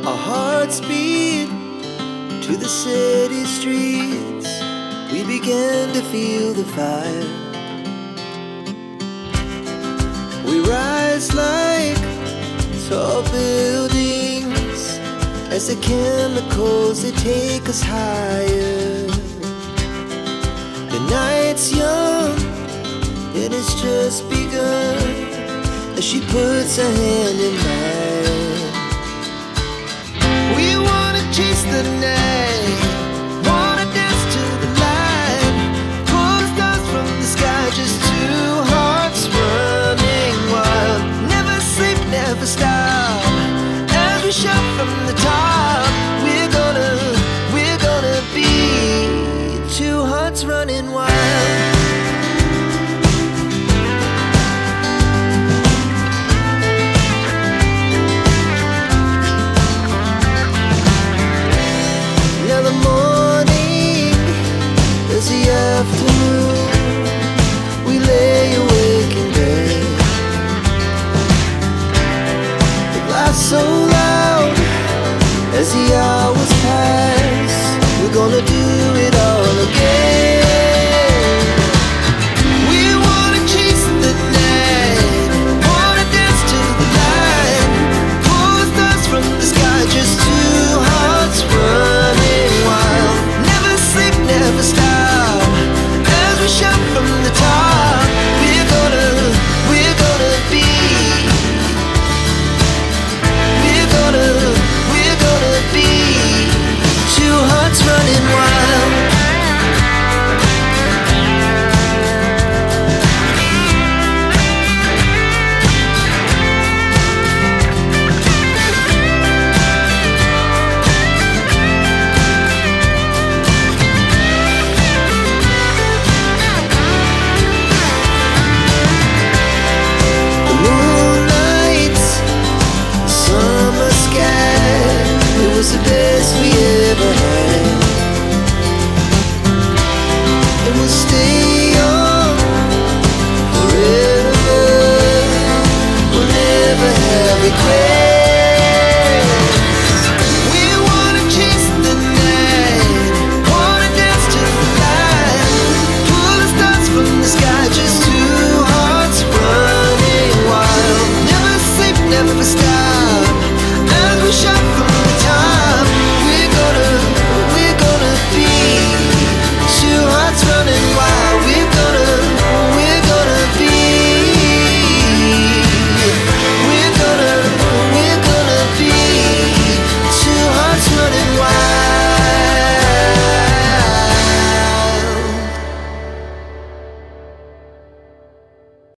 Our hearts beat to the city streets. We began to feel the fire. We rise like tall buildings as the chemicals, they take us higher. The night's young and it's just begun as she puts her hand in mine. We wanna chase the night, wanna dance to the light, pull stars from the sky, just two hearts running wild. Never sleep, never stop, as we shout from the top. We're gonna be two hearts running wild. Now the morning is the afternoon. We lay awake in bed. The laughs so loud as the hours